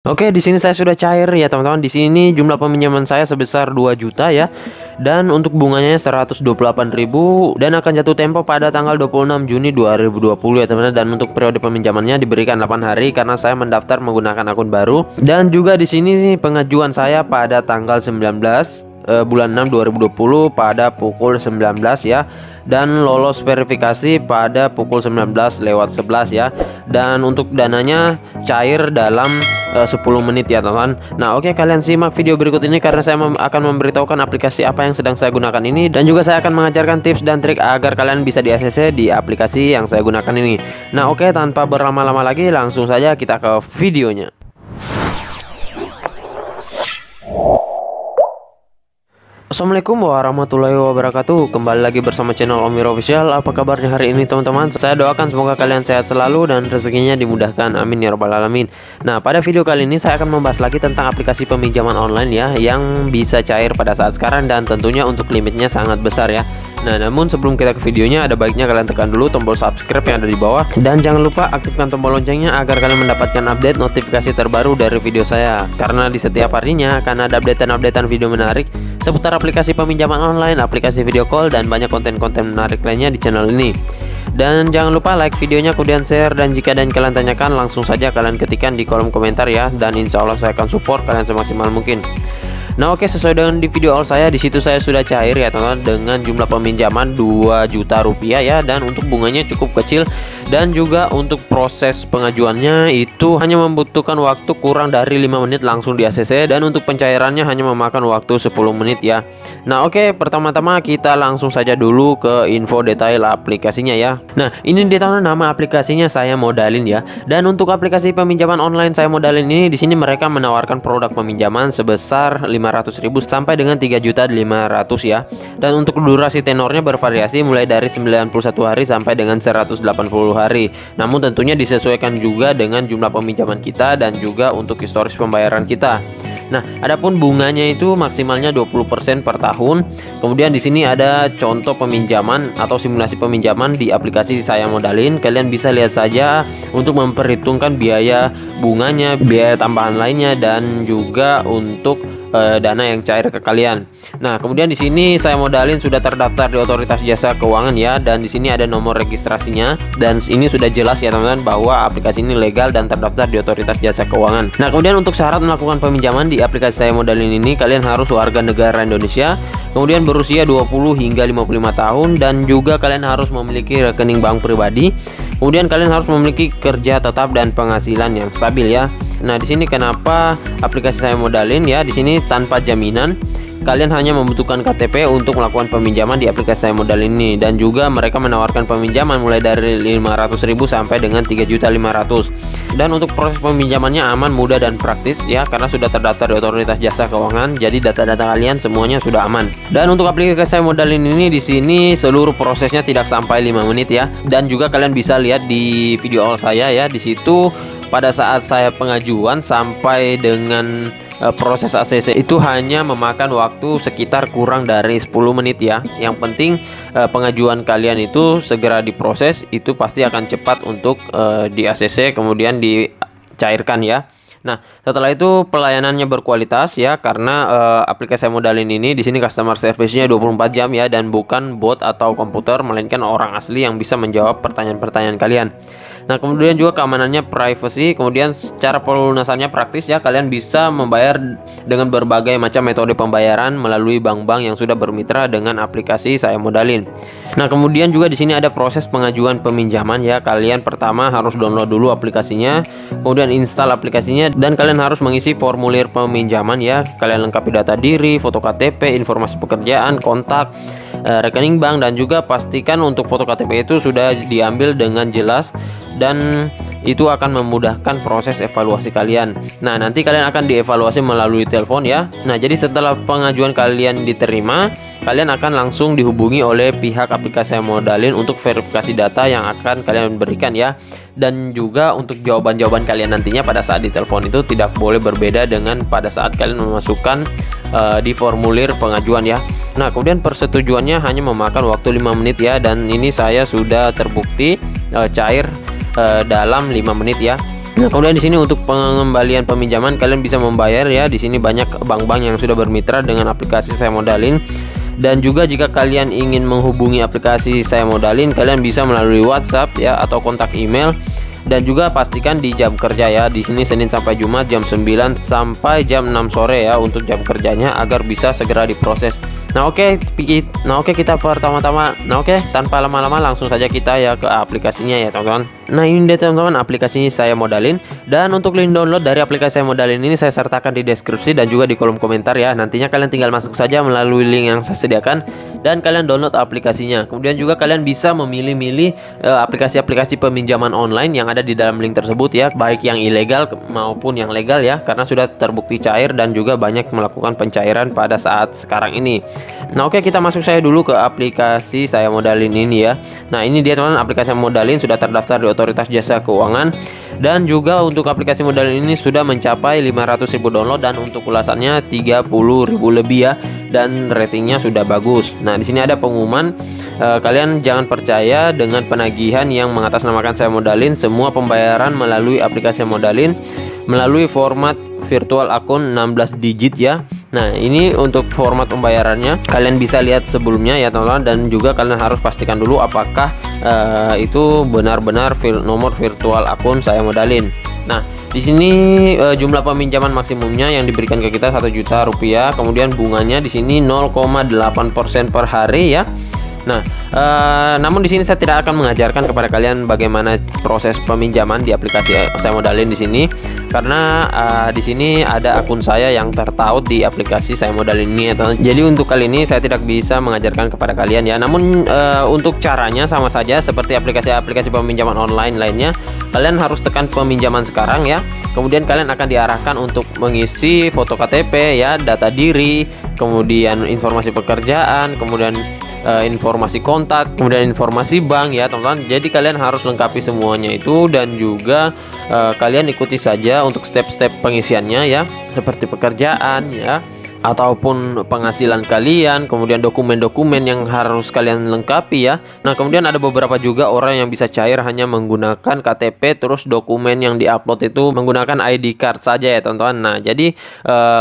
Oke, di sini saya sudah cair ya teman-teman. Di sini jumlah peminjaman saya sebesar 2 juta ya. Dan untuk bunganya 128.000 dan akan jatuh tempo pada tanggal 26 Juni 2020 ya teman-teman. Dan untuk periode peminjamannya diberikan 8 hari karena saya mendaftar menggunakan akun baru. Dan juga di sini pengajuan saya pada tanggal 19 bulan 6 2020 pada pukul 19 ya. Dan lolos verifikasi pada pukul 19:11 ya. Dan untuk dananya cair dalam 10 menit ya teman-teman. Nah oke, kalian simak video berikut ini karena saya akan memberitahukan aplikasi apa yang sedang saya gunakan ini. Dan juga saya akan mengajarkan tips dan trik agar kalian bisa di ACC di aplikasi yang saya gunakan ini. Nah oke, tanpa berlama-lama lagi langsung saja kita ke videonya. Assalamualaikum warahmatullahi wabarakatuh. Kembali lagi bersama channel Om Wiro Official. Apa kabarnya hari ini teman-teman? Saya doakan semoga kalian sehat selalu dan rezekinya dimudahkan, amin ya rabbal alamin. Nah pada video kali ini saya akan membahas lagi tentang aplikasi peminjaman online ya, yang bisa cair pada saat sekarang dan tentunya untuk limitnya sangat besar ya. Nah namun sebelum kita ke videonya, ada baiknya kalian tekan dulu tombol subscribe yang ada di bawah. Dan jangan lupa aktifkan tombol loncengnya agar kalian mendapatkan update notifikasi terbaru dari video saya. Karena di setiap harinya akan ada updatean video menarik seputar aplikasi peminjaman online, aplikasi video call, dan banyak konten-konten menarik lainnya di channel ini. Dan jangan lupa like videonya, kemudian share, dan jika ada yang kalian tanyakan langsung saja kalian ketikkan di kolom komentar ya. Dan insya Allah saya akan support kalian semaksimal mungkin. Nah oke, sesuai dengan di video awal saya, di situ saya sudah cair ya teman-teman dengan jumlah peminjaman 2 juta rupiah ya. Dan untuk bunganya cukup kecil. Dan juga untuk proses pengajuannya itu hanya membutuhkan waktu kurang dari 5 menit langsung di ACC. Dan untuk pencairannya hanya memakan waktu 10 menit ya. Nah oke, pertama-tama kita langsung saja dulu ke info detail aplikasinya ya. Nah ini dia teman-teman, nama aplikasinya Saya Modalin ya. Dan untuk aplikasi peminjaman online Saya Modalin ini, di sini mereka menawarkan produk peminjaman sebesar 500.000 sampai dengan 3.500.000 ya. Dan untuk durasi tenornya bervariasi mulai dari 91 hari sampai dengan 180 hari. Namun tentunya disesuaikan juga dengan jumlah peminjaman kita dan juga untuk historis pembayaran kita. Nah, adapun bunganya itu maksimalnya 20% per tahun. Kemudian di sini ada contoh peminjaman atau simulasi peminjaman di aplikasi Saya Modalin. Kalian bisa lihat saja untuk memperhitungkan biaya bunganya, biaya tambahan lainnya, dan juga untuk dana yang cair ke kalian. Nah, kemudian di sini Saya Modalin sudah terdaftar di Otoritas Jasa Keuangan ya, dan di sini ada nomor registrasinya, dan ini sudah jelas ya teman-teman bahwa aplikasi ini legal dan terdaftar di Otoritas Jasa Keuangan. Nah, kemudian untuk syarat melakukan peminjaman di aplikasi Saya Modalin ini, kalian harus warga negara Indonesia, kemudian berusia 20 hingga 55 tahun, dan juga kalian harus memiliki rekening bank pribadi. Kemudian kalian harus memiliki kerja tetap dan penghasilan yang stabil ya. Nah, di sini kenapa aplikasi Saya Modalin ya, di sini tanpa jaminan. Kalian hanya membutuhkan KTP untuk melakukan peminjaman di aplikasi Saya Modalin ini. Dan juga mereka menawarkan peminjaman mulai dari 500.000 sampai dengan 3.500.000. Dan untuk proses peminjamannya aman, mudah, dan praktis ya, karena sudah terdaftar di Otoritas Jasa Keuangan. Jadi data-data kalian semuanya sudah aman. Dan untuk aplikasi Saya Modalin ini, di sini seluruh prosesnya tidak sampai 5 menit ya. Dan juga kalian bisa lihat di video awal saya ya, di situ pada saat saya pengajuan sampai dengan proses ACC itu hanya memakan waktu sekitar kurang dari 10 menit ya. Yang penting pengajuan kalian itu segera diproses, itu pasti akan cepat untuk di ACC kemudian dicairkan ya. Nah, setelah itu pelayanannya berkualitas ya, karena aplikasi Saya Modalin ini di sini customer service-nya 24 jam ya, dan bukan bot atau komputer, melainkan orang asli yang bisa menjawab pertanyaan-pertanyaan kalian. Nah, kemudian juga keamanannya privacy, kemudian secara pelunasannya praktis ya, kalian bisa membayar dengan berbagai macam metode pembayaran melalui bank-bank yang sudah bermitra dengan aplikasi Saya Modalin. Nah, kemudian juga di sini ada proses pengajuan peminjaman ya. Kalian pertama harus download dulu aplikasinya, kemudian install aplikasinya, dan kalian harus mengisi formulir peminjaman ya. Kalian lengkapi data diri, foto KTP, informasi pekerjaan, kontak, rekening bank, dan juga pastikan untuk foto KTP itu sudah diambil dengan jelas, dan itu akan memudahkan proses evaluasi kalian. Nah, nanti kalian akan dievaluasi melalui telepon ya. Nah, jadi setelah pengajuan kalian diterima, kalian akan langsung dihubungi oleh pihak aplikasi Saya Modalin untuk verifikasi data yang akan kalian berikan ya. Dan juga untuk jawaban-jawaban kalian nantinya pada saat ditelepon itu tidak boleh berbeda dengan pada saat kalian memasukkan di formulir pengajuan ya. Nah, kemudian persetujuannya hanya memakan waktu 5 menit ya, dan ini saya sudah terbukti cair dalam 5 menit ya. Nah, kemudian di sini untuk pengembalian peminjaman kalian bisa membayar ya. Di sini banyak bank-bank yang sudah bermitra dengan aplikasi Saya Modalin. Dan juga jika kalian ingin menghubungi aplikasi Saya Modalin, kalian bisa melalui WhatsApp ya atau kontak email. Dan juga pastikan di jam kerja ya. Di sini Senin sampai Jumat jam 9 sampai jam 6 sore ya untuk jam kerjanya agar bisa segera diproses. Nah, oke kita pertama-tama tanpa lama-lama langsung saja kita ya ke aplikasinya ya, teman-teman. Nah, ini dia teman-teman aplikasinya Saya Modalin, dan untuk link download dari aplikasi Saya Modalin ini saya sertakan di deskripsi dan juga di kolom komentar ya. Nantinya kalian tinggal masuk saja melalui link yang saya sediakan dan kalian download aplikasinya. Kemudian juga kalian bisa memilih-milih aplikasi-aplikasi peminjaman online yang ada di dalam link tersebut ya, baik yang ilegal maupun yang legal ya, karena sudah terbukti cair dan juga banyak melakukan pencairan pada saat sekarang ini. Nah, oke, kita masuk saya dulu ke aplikasi Saya Modalin ini ya. Nah, ini dia teman-teman, aplikasi Modalin sudah terdaftar di Otoritas Jasa Keuangan, dan juga untuk aplikasi Modalin ini sudah mencapai 500.000 download dan untuk ulasannya 30.000 lebih ya, dan ratingnya sudah bagus. Nah, di sini ada pengumuman, kalian jangan percaya dengan penagihan yang mengatasnamakan Saya Modalin. Semua pembayaran melalui aplikasi Modalin melalui format virtual akun 16 digit ya. Nah, ini untuk format pembayarannya kalian bisa lihat sebelumnya ya teman-teman, dan juga kalian harus pastikan dulu apakah itu benar-benar nomor virtual akun Saya Modalin. Nah, di sini jumlah peminjaman maksimumnya yang diberikan ke kita 1 juta rupiah. Kemudian bunganya di sini 0,8% per hari ya. Nah, namun di sini saya tidak akan mengajarkan kepada kalian bagaimana proses peminjaman di aplikasi Saya Modalin di sini, karena di sini ada akun saya yang tertaut di aplikasi Saya Modalin ini. Jadi untuk kali ini saya tidak bisa mengajarkan kepada kalian ya. Namun untuk caranya sama saja seperti aplikasi-aplikasi peminjaman online lainnya. Kalian harus tekan peminjaman sekarang ya. Kemudian kalian akan diarahkan untuk mengisi foto KTP ya, data diri, kemudian informasi pekerjaan, kemudian informasi kontak, kemudian informasi bank ya teman-teman. Jadi kalian harus lengkapi semuanya itu, dan juga kalian ikuti saja untuk step-step pengisiannya ya, seperti pekerjaan ya, ataupun penghasilan kalian, kemudian dokumen-dokumen yang harus kalian lengkapi ya. Nah, kemudian ada beberapa juga orang yang bisa cair hanya menggunakan KTP, terus dokumen yang diupload itu menggunakan ID card saja ya teman-teman. Nah, jadi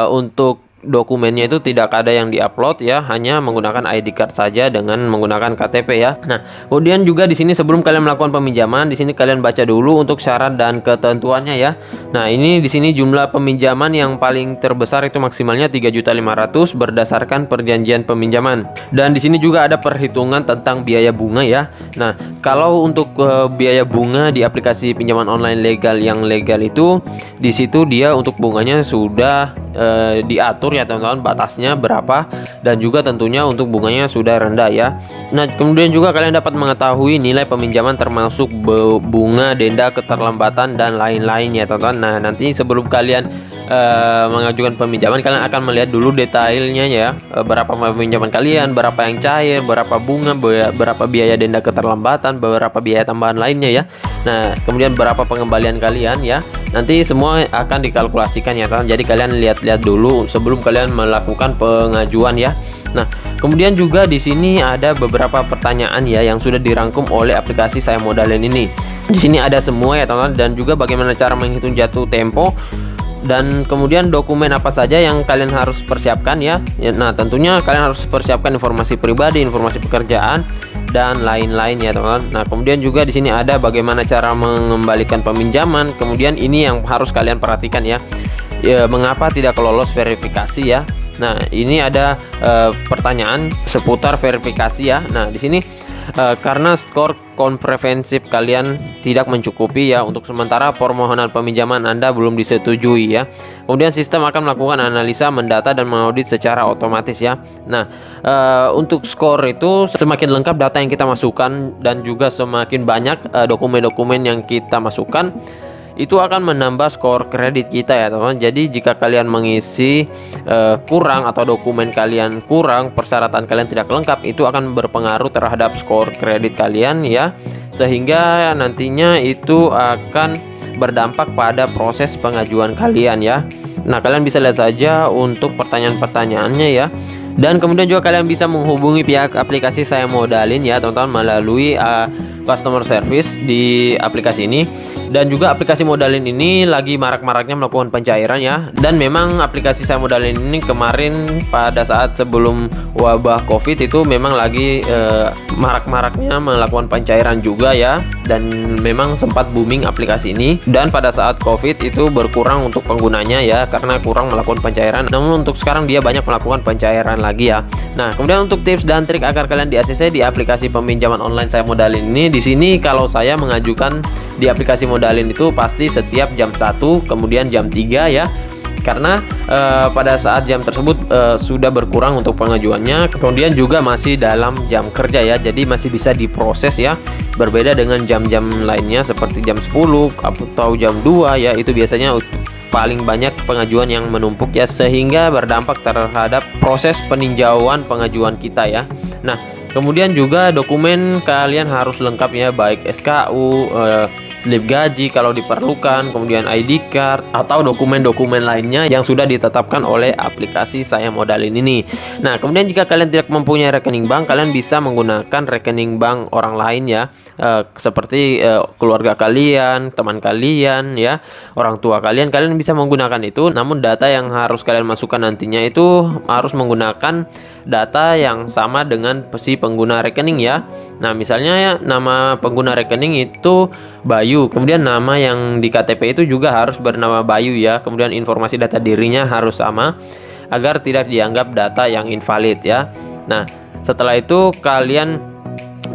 untuk dokumennya itu tidak ada yang diupload ya, hanya menggunakan ID card saja dengan menggunakan KTP ya. Nah, kemudian juga di sini sebelum kalian melakukan peminjaman, di sini kalian baca dulu untuk syarat dan ketentuannya ya. Nah, ini di sini jumlah peminjaman yang paling terbesar itu maksimalnya 3.500.000 berdasarkan perjanjian peminjaman. Dan di sini juga ada perhitungan tentang biaya bunga ya. Nah, kalau untuk biaya bunga di aplikasi pinjaman online legal yang legal itu, di situ dia untuk bunganya sudah diatur ya teman-teman, batasnya berapa, dan juga tentunya untuk bunganya sudah rendah ya. Nah, kemudian juga kalian dapat mengetahui nilai peminjaman termasuk bunga, denda, keterlambatan, dan lain-lain ya teman-teman. Nah, nanti sebelum kalian mengajukan peminjaman, kalian akan melihat dulu detailnya ya, berapa peminjaman kalian, berapa yang cair, berapa bunga, berapa biaya denda keterlambatan, berapa biaya tambahan lainnya ya. Nah, kemudian berapa pengembalian kalian ya, nanti semua akan dikalkulasikan ya teman. Jadi kalian lihat-lihat dulu sebelum kalian melakukan pengajuan ya. Nah, kemudian juga di sini ada beberapa pertanyaan ya yang sudah dirangkum oleh aplikasi Saya Modalin ini. Di sini ada semua ya teman, dan juga bagaimana cara menghitung jatuh tempo, dan kemudian dokumen apa saja yang kalian harus persiapkan ya. Nah, tentunya kalian harus persiapkan informasi pribadi, informasi pekerjaan, dan lain-lain ya teman-teman. Nah, kemudian juga di sini ada bagaimana cara mengembalikan peminjaman. Kemudian ini yang harus kalian perhatikan ya, mengapa tidak lolos verifikasi ya. Nah, ini ada pertanyaan seputar verifikasi ya. Nah, di sini karena skor komprehensif kalian tidak mencukupi ya, untuk sementara permohonan peminjaman Anda belum disetujui ya. Kemudian sistem akan melakukan analisa, mendata, dan mengaudit secara otomatis ya. Nah, untuk skor itu semakin lengkap data yang kita masukkan, dan juga semakin banyak dokumen-dokumen yang kita masukkan, itu akan menambah skor kredit kita ya teman-teman. Jadi jika kalian mengisi kurang atau dokumen kalian kurang, persyaratan kalian tidak lengkap, itu akan berpengaruh terhadap skor kredit kalian ya, sehingga nantinya itu akan berdampak pada proses pengajuan kalian ya. Nah, kalian bisa lihat saja untuk pertanyaan-pertanyaannya ya. Dan kemudian juga kalian bisa menghubungi pihak aplikasi Saya Modalin ya teman-teman melalui customer service di aplikasi ini. Dan juga aplikasi Modalin ini lagi marak-maraknya melakukan pencairan ya. Dan memang aplikasi Saya Modalin ini kemarin pada saat sebelum wabah Covid itu memang lagi marak-maraknya melakukan pencairan juga ya. Dan memang sempat booming aplikasi ini. Dan pada saat Covid itu berkurang untuk penggunanya ya, karena kurang melakukan pencairan. Namun untuk sekarang dia banyak melakukan pencairan lagi ya. Nah, kemudian untuk tips dan trik agar kalian di ACC di aplikasi peminjaman online Saya Modalin ini, di sini kalau saya mengajukan di aplikasi Modalin itu pasti setiap jam 1 kemudian jam 3 ya, karena pada saat jam tersebut sudah berkurang untuk pengajuannya, kemudian juga masih dalam jam kerja ya, jadi masih bisa diproses ya, berbeda dengan jam-jam lainnya seperti jam 10 atau jam 2 ya, itu biasanya paling banyak pengajuan yang menumpuk ya, sehingga berdampak terhadap proses peninjauan pengajuan kita ya. Nah, kemudian juga dokumen kalian harus lengkap ya, baik SKU, slip gaji kalau diperlukan, kemudian ID card atau dokumen-dokumen lainnya yang sudah ditetapkan oleh aplikasi Saya Modalin ini. Nah, kemudian jika kalian tidak mempunyai rekening bank, kalian bisa menggunakan rekening bank orang lain ya, seperti keluarga kalian, teman kalian ya, orang tua kalian bisa menggunakan itu. Namun data yang harus kalian masukkan nantinya itu harus menggunakan data yang sama dengan si pengguna rekening ya. Nah, misalnya ya, nama pengguna rekening itu Bayu, kemudian nama yang di KTP itu juga harus bernama Bayu ya, kemudian informasi data dirinya harus sama agar tidak dianggap data yang invalid ya. Nah, setelah itu kalian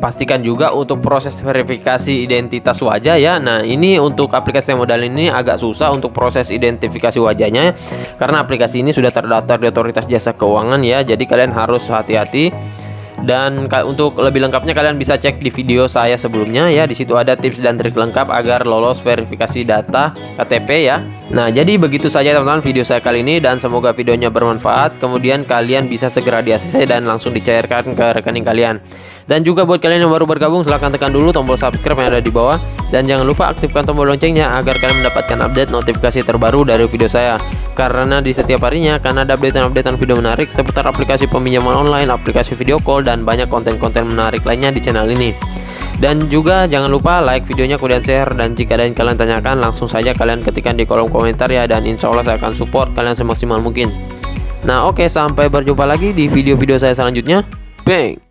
pastikan juga untuk proses verifikasi identitas wajah ya. Nah, ini untuk aplikasi Modalin ini agak susah untuk proses identifikasi wajahnya, karena aplikasi ini sudah terdaftar di Otoritas Jasa Keuangan ya, jadi kalian harus hati-hati. Dan untuk lebih lengkapnya kalian bisa cek di video saya sebelumnya ya, di situ ada tips dan trik lengkap agar lolos verifikasi data KTP ya. Nah, jadi begitu saja teman-teman video saya kali ini, dan semoga videonya bermanfaat. Kemudian kalian bisa segera di ACC dan langsung dicairkan ke rekening kalian. Dan juga buat kalian yang baru bergabung, silahkan tekan dulu tombol subscribe yang ada di bawah. Dan jangan lupa aktifkan tombol loncengnya agar kalian mendapatkan update notifikasi terbaru dari video saya. Karena di setiap harinya akan ada updatean video menarik seputar aplikasi peminjaman online, aplikasi video call, dan banyak konten-konten menarik lainnya di channel ini. Dan juga jangan lupa like videonya, kemudian share. Dan jika ada yang kalian tanyakan, langsung saja kalian ketikkan di kolom komentar ya. Dan insya Allah saya akan support kalian semaksimal mungkin. Nah, oke, sampai berjumpa lagi di video-video saya selanjutnya. Bang!